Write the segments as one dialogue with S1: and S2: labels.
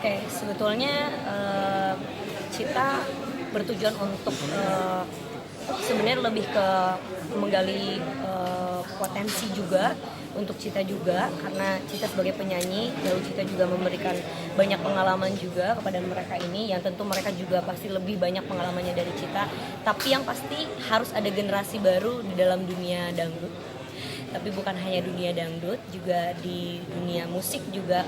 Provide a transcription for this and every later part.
S1: Oke, sebetulnya Cita bertujuan untuk sebenarnya lebih ke menggali potensi juga untuk Cita juga, karena Cita sebagai penyanyi, lalu Cita juga memberikan banyak pengalaman juga kepada mereka ini, yang tentu mereka juga pasti lebih banyak pengalamannya dari Cita, tapi yang pasti harus ada generasi baru di dalam dunia dangdut. Tapi bukan hanya dunia dangdut, juga di dunia musik juga,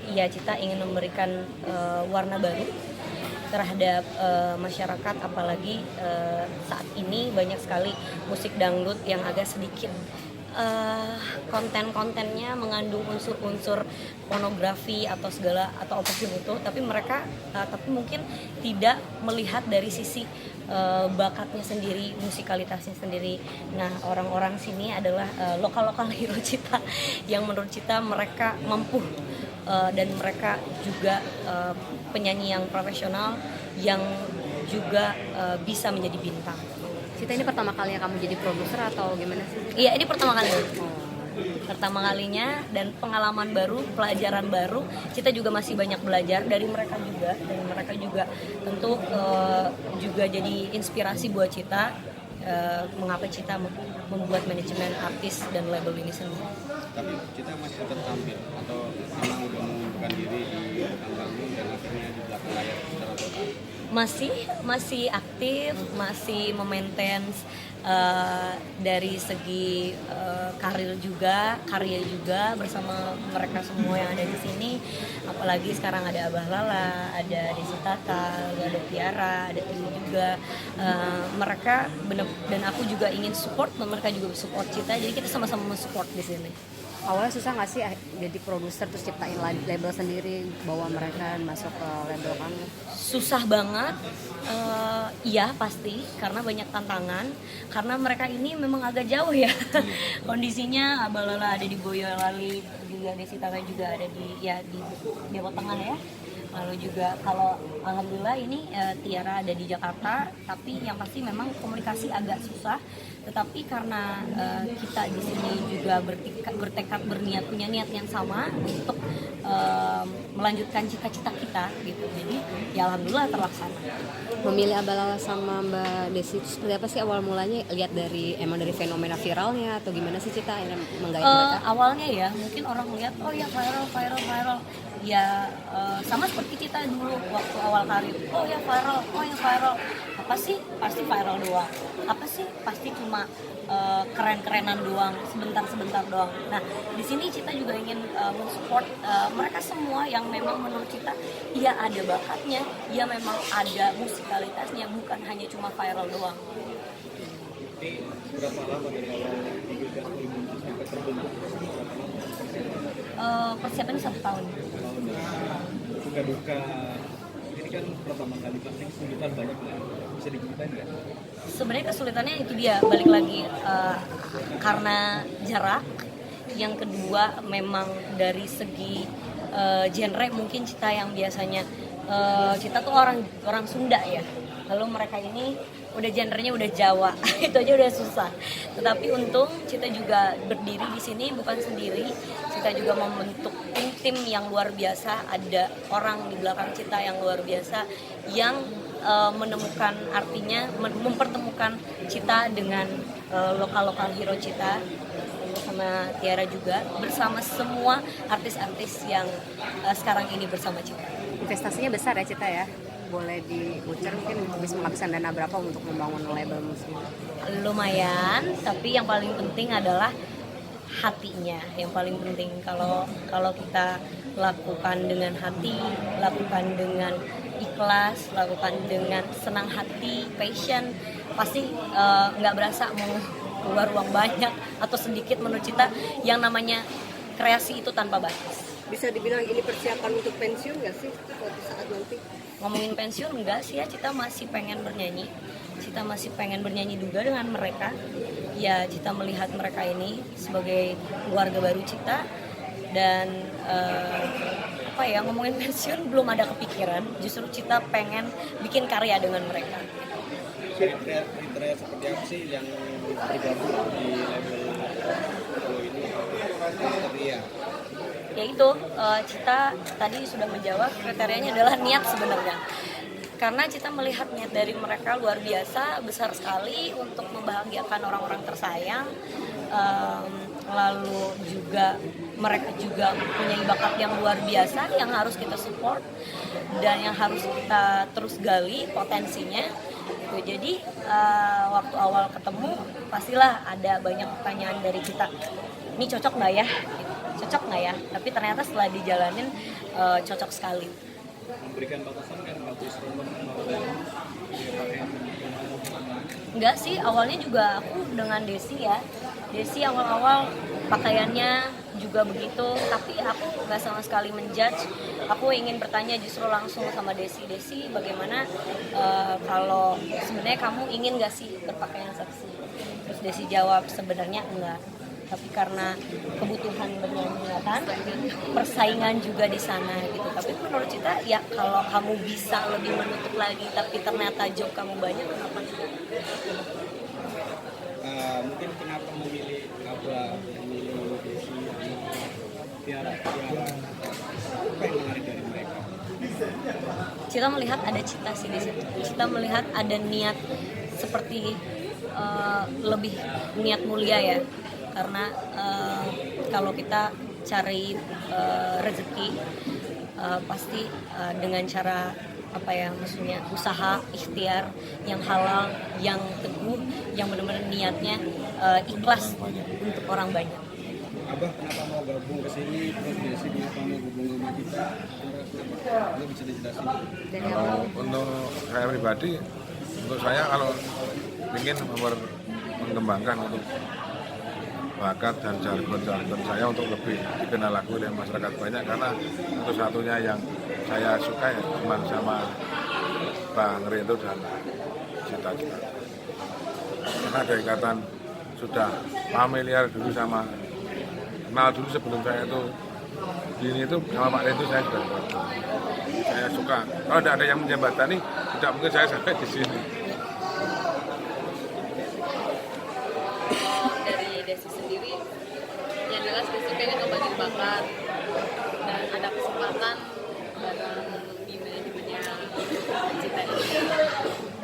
S1: ya Cita ingin memberikan warna baru terhadap masyarakat, apalagi saat ini banyak sekali musik dangdut yang agak sedikit konten-kontennya mengandung unsur-unsur pornografi atau segala atau apapun itu, tapi mereka tapi mungkin tidak melihat dari sisi bakatnya sendiri, musikalitasnya sendiri. Nah, orang-orang sini adalah lokal-lokal hero Cita yang menurut Cita mereka mampu dan mereka juga penyanyi yang profesional yang juga bisa menjadi bintang.
S2: Cita, ini pertama kalinya kamu jadi produser atau gimana sih?
S1: Iya, ini pertama kali. Pertama kalinya, dan pengalaman baru, pelajaran baru. Cita juga masih banyak belajar dari mereka juga, dan mereka juga tentu juga jadi inspirasi buat Cita. Mengapa Cita membuat manajemen artis dan label ini sendiri.
S3: Tapi Cita masih tetap tampil atau memang udah mengundurkan diri di panggung dan akhirnya di belakang layar secara total?
S1: Masih aktif, masih memaintain dari segi karir juga, karya juga bersama mereka semua yang ada di sini. Apalagi sekarang ada Abah Lala, ada Desi Tata, ada Tiara, ada Tiwi juga. Mereka benar, dan aku juga ingin support, dan mereka juga support Cita. Jadi kita sama-sama mensupport di sini.
S2: Awalnya susah nggak sih jadi produser terus ciptain label sendiri, bawa mereka masuk ke label kamu?
S1: Susah banget, iya pasti, karena banyak tantangan, karena mereka ini memang agak jauh ya kondisinya. Abah Lala ada di Boyolali, juga Desi Tata juga ada di Jawa Tengah ya. Lalu juga kalau alhamdulillah ini Tiara ada di Jakarta, tapi yang pasti memang komunikasi agak susah. Tetapi karena kita di sini juga bertekad berniat, punya niat yang sama untuk melanjutkan cita-cita kita gitu. Jadi ya alhamdulillah terlaksana.
S2: Memilih Abah Lala sama Mbak Desi itu seperti apa sih awal mulanya? Lihat dari fenomena viralnya atau gimana sih Cita yang menggait mereka?
S1: Awalnya ya mungkin orang melihat oh ya viral ya, sama seperti kita dulu waktu awal karir, oh ya viral, apa sih, pasti viral doang, apa sih, pasti cuma keren-kerenan doang, sebentar doang. Nah, di sini Cita juga ingin mensupport mereka semua yang memang menurut Cita ya ada bakatnya, ya memang ada musikalitasnya, bukan hanya cuma viral doang.
S3: Ini berapa lama dari awal diberikan ilmu sampai terbentuk?
S1: Persiapannya 1 tahun.
S3: Suka duka ini kan pertama kali pasti kesulitan banyak lah, bisa diceritain nggak?
S1: Sebenarnya kesulitannya itu dia, balik lagi karena jarak. Yang kedua memang dari segi genre, mungkin Cita yang biasanya Cita tuh orang Sunda ya, lalu mereka ini udah genrenya udah Jawa itu aja udah susah. Tetapi untung Cita juga berdiri di sini bukan sendiri, Cita juga membentuk tim yang luar biasa, ada orang di belakang Cita yang luar biasa yang menemukan, artinya mempertemukan Cita dengan lokal hero Cita, bersama Tiara juga, bersama semua artis-artis yang sekarang ini bersama Cita.
S2: Investasinya besar ya Cita ya? Boleh diucur mungkin bisa menghabiskan dana berapa untuk membangun label musik?
S1: Lumayan, tapi yang paling penting adalah hatinya. Yang paling penting kalau kita lakukan dengan hati, lakukan dengan ikhlas, lakukan dengan senang hati, passion, pasti nggak berasa mau keluar uang banyak atau sedikit. Menurut Cita yang namanya kreasi itu tanpa batas.
S4: Bisa dibilang ini persiapan untuk pensiun nggak sih suatu saat nanti?
S1: Ngomongin pensiun enggak sih ya, Cita masih pengen bernyanyi. Cita masih pengen bernyanyi juga dengan mereka. Ya, Cita melihat mereka ini sebagai keluarga baru Cita. Dan ngomongin pensiun belum ada kepikiran. Justru Cita pengen bikin karya dengan mereka.
S3: Kriteria seperti apa sih yang bergabung di label Pro ini? Kriteria
S1: ya itu Cita tadi sudah menjawab, kriterianya adalah niat sebenarnya. Karena Cita melihat niat dari mereka luar biasa, besar sekali untuk membahagiakan orang-orang tersayang. Lalu juga mereka juga punya bakat yang luar biasa yang harus kita support dan yang harus kita terus gali potensinya gitu. Jadi waktu awal ketemu pastilah ada banyak pertanyaan dari kita, ini cocok nggak ya, cocok nggak ya, tapi ternyata setelah dijalanin cocok sekali.
S3: Memberikan batasan kan waktu sebelum
S1: Enggak sih, awalnya juga aku dengan Desi awal-awal pakaiannya juga begitu, tapi aku nggak sama sekali menjudge. Aku ingin bertanya justru langsung sama Desi, bagaimana kalau sebenarnya kamu ingin nggak sih berpakaian seksi? Terus Desi jawab sebenarnya enggak, tapi karena kebutuhan bernyanyi kan, persaingan juga di sana gitu. Tapi menurut Cita ya kalau kamu bisa lebih menutup lagi, tapi ternyata job kamu banyak, kenapa tidak?
S3: Mungkin kenapa memilih Desi sama Tiara, apa yang menarik dari mereka?
S1: Cita melihat ada cita sih di situ. Cita melihat ada niat seperti lebih niat mulia ya. Karena kalau kita cari rezeki pasti dengan cara apa ya, maksudnya usaha ikhtiar yang halal, yang teguh, yang benar-benar niatnya ikhlas untuk orang banyak.
S3: Abah kenapa mau gabung ke sini, terus Desi kenapa mau gabung sama kita? Kenapa? Lo bisa dijelasin?
S5: Kalau untuk saya pribadi, untuk saya kalau ingin mengembangkan untuk bakat dan jargon saya untuk lebih dikenal lagi oleh masyarakat banyak, karena satu-satunya yang saya suka ya cuma sama Bang Rinto dan Cita-Cita, karena ada ikatan sudah familiar dulu, sama kenal dulu sebelum saya itu ini itu sama Pak Rinto saya sudah saya suka. Kalau tidak ada yang menjembatani, tidak mungkin saya sampai di sini.
S6: Desi sendiri yang jelas Desi pengen ngebagi bakat dan ada kesempatan bareng di manajemennya Cita ini,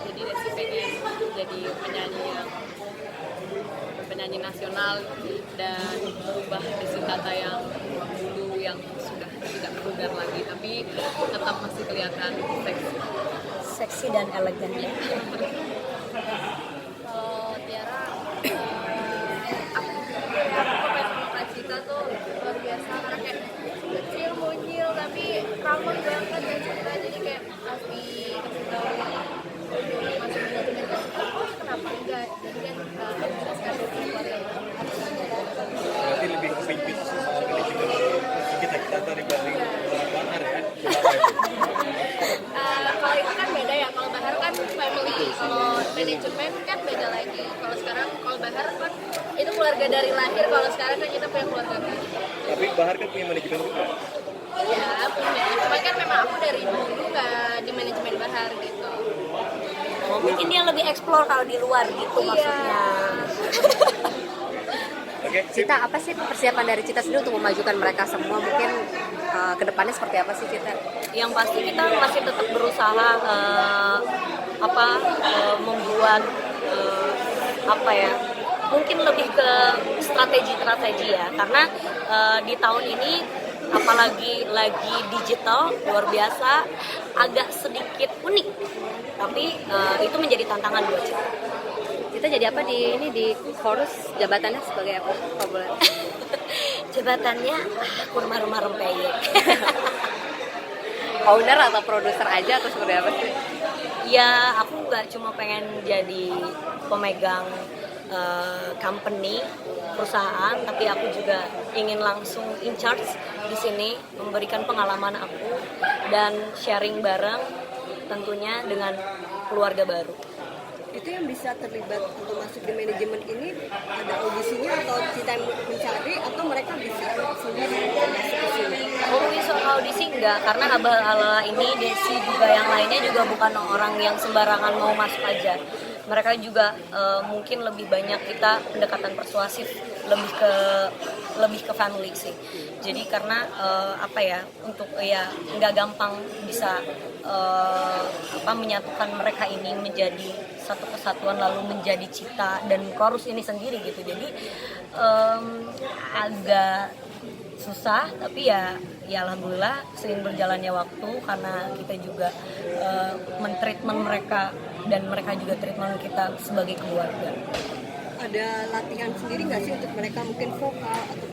S6: jadi Desi pengen jadi penyanyi nasional dan berubah Desi Tata yang dulu yang sudah tidak vulgar lagi tapi tetap masih kelihatan
S1: Seksi dan elegan ya.
S6: Kalau Tiara Cita tuh luar biasa karena kayak kecil monyil tapi ramah banget ya Cita, jadi kayak pas dikasih tahu masuk manajemen oh kenapa enggak, jadi kan menjelaskan keluarga
S3: Berarti lebih kepingin soal manajemen kita dibanding Bahar ya? Kenapa itu?
S6: kalau itu kan beda ya, kalau Bahar kan family, kalau manajemen kan beda lagi. Kalau sekarang, kalau Bahar kan itu keluarga dari lahir, kalau sekarang kan kita punya keluarga baru.
S3: Tapi Bahar kan punya manajemen juga.
S6: Ya punya, cuma kan memang aku dari dulu nggak di manajemen Bahar gitu.
S1: Mungkin dia lebih explore kalau di luar gitu maksudnya.
S3: Oke,
S2: Cita, apa sih persiapan dari Cita sendiri untuk memajukan mereka semua? Mungkin kedepannya seperti apa sih Cita?
S1: Yang pasti kita masih tetap berusaha membuat apa ya, mungkin lebih ke strategi ya, karena di tahun ini apalagi lagi digital luar biasa, agak sedikit unik, tapi itu menjadi tantangan buat kita.
S2: Kita jadi apa di Chorus, jabatannya sebagai apa? Kalau boleh.
S1: Jabatannya kurma rumah rempeyek.
S2: Owner atau produser aja atau seperti apa sih?
S1: Ya, aku nggak cuma pengen jadi pemegang company, perusahaan, tapi aku juga ingin langsung in charge di sini, memberikan pengalaman aku dan sharing bareng tentunya dengan keluarga baru.
S4: Itu yang bisa terlibat untuk masuk di manajemen ini ada audisinya atau Cita yang mencari atau mereka bisa sendiri masuk ke sini?
S1: Soal audisi enggak, karena abal-ala ini Desi juga yang lainnya juga bukan orang yang sembarangan mau masuk aja. Mereka juga mungkin lebih banyak kita pendekatan persuasif, lebih ke lebih ke family sih. Jadi karena apa ya, untuk ya nggak gampang bisa menyatukan mereka ini menjadi satu kesatuan, lalu menjadi Cita dan Chorus ini sendiri gitu. Jadi agak susah, tapi ya alhamdulillah sering berjalannya waktu karena kita juga mentreatment mereka dan mereka juga treatment kita sebagai keluarga.
S4: Ada latihan sendiri nggak sih untuk mereka mungkin vokal atau